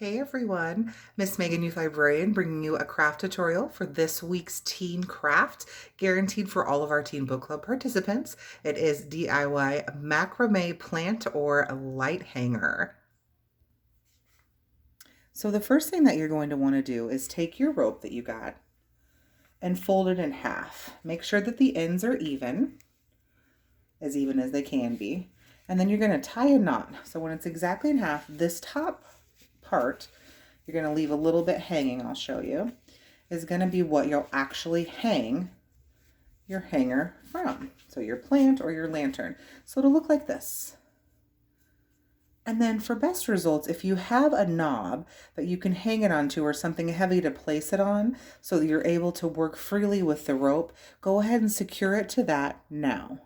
Hey everyone, Miss Megan Youth Librarian bringing you a craft tutorial for this week's teen craft, guaranteed for all of our Teen Book Club participants. It is DIY macrame plant or light hanger. So the first thing that you're going to want to do is take your rope that you got and fold it in half. Make sure that the ends are even as they can be. And then you're going to tie a knot. So when it's exactly in half, this top part, you're going to leave a little bit hanging, I'll show you, is going to be what you'll actually hang your hanger from. So your plant or your lantern. So it'll look like this. And then for best results, if you have a knob that you can hang it onto or something heavy to place it on so that you're able to work freely with the rope, go ahead and secure it to that now.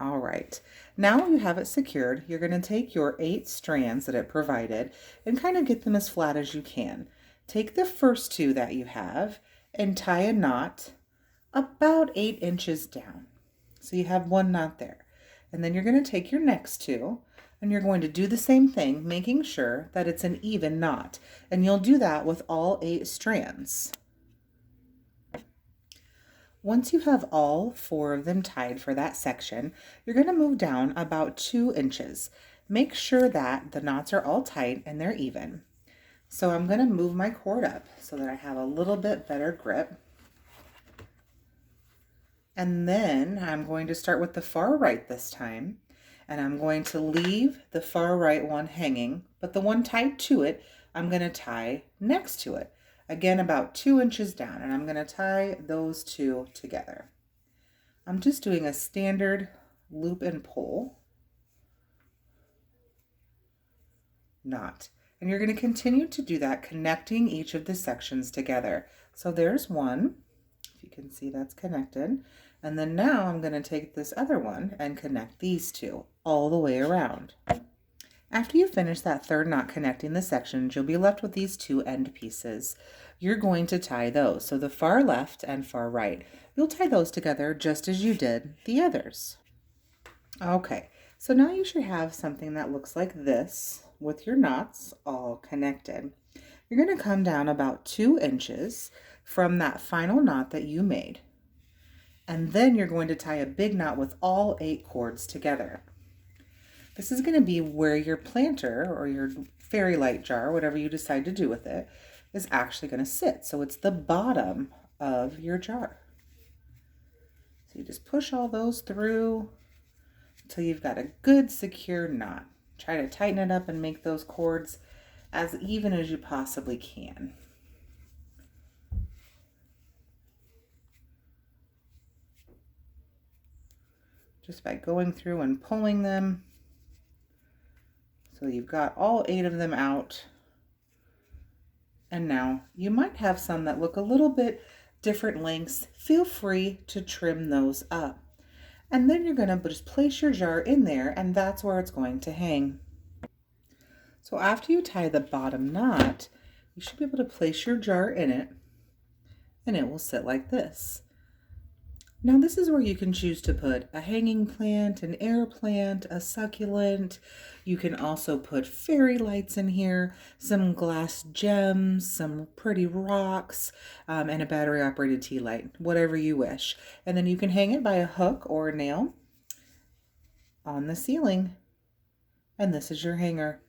All right, now you have it secured. You're going to take your 8 strands that it provided and kind of get them as flat as you can. Take the first 2 that you have and tie a knot about 8 inches down. So you have 1 knot there. And then you're going to take your next 2 and you're going to do the same thing, making sure that it's an even knot. And you'll do that with all 8 strands. Once you have all 4 of them tied for that section, you're going to move down about 2 inches. Make sure that the knots are all tight and they're even. So I'm going to move my cord up so that I have a little bit better grip. And then I'm going to start with the far right this time. And I'm going to leave the far right one hanging, but the one tied to it, I'm going to tie next to it. Again, about 2 inches down, and I'm going to tie those 2 together. I'm just doing a standard loop and pull knot. And you're going to continue to do that, connecting each of the sections together. So there's one, if you can see that's connected. And then now I'm going to take this other one and connect these 2 all the way around. After you finish that 3rd knot connecting the sections, you'll be left with these 2 end pieces. You're going to tie those. So the far left and far right, you'll tie those together just as you did the others. Okay, so now you should have something that looks like this with your knots all connected. You're going to come down about 2 inches from that final knot that you made. And then you're going to tie a big knot with all 8 cords together. This is going to be where your planter or your fairy light jar, whatever you decide to do with it, is actually going to sit. So it's the bottom of your jar. So you just push all those through until you've got a good secure knot. Try to tighten it up and make those cords as even as you possibly can. Just by going through and pulling them. So you've got all 8 of them out. And now you might have some that look a little bit different lengths. Feel free to trim those up. And then you're going to just place your jar in there, and that's where it's going to hang. So after you tie the bottom knot, you should be able to place your jar in it, and it will sit like this. Now this is where you can choose to put a hanging plant, an air plant, a succulent. You can also put fairy lights in here, some glass gems, some pretty rocks, and a battery operated tea light, whatever you wish. And then you can hang it by a hook or a nail on the ceiling. And this is your hanger.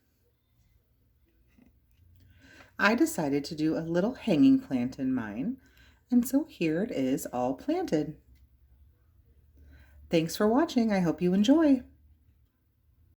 I decided to do a little hanging plant in mine, and so here it is all planted. Thanks for watching. I hope you enjoy.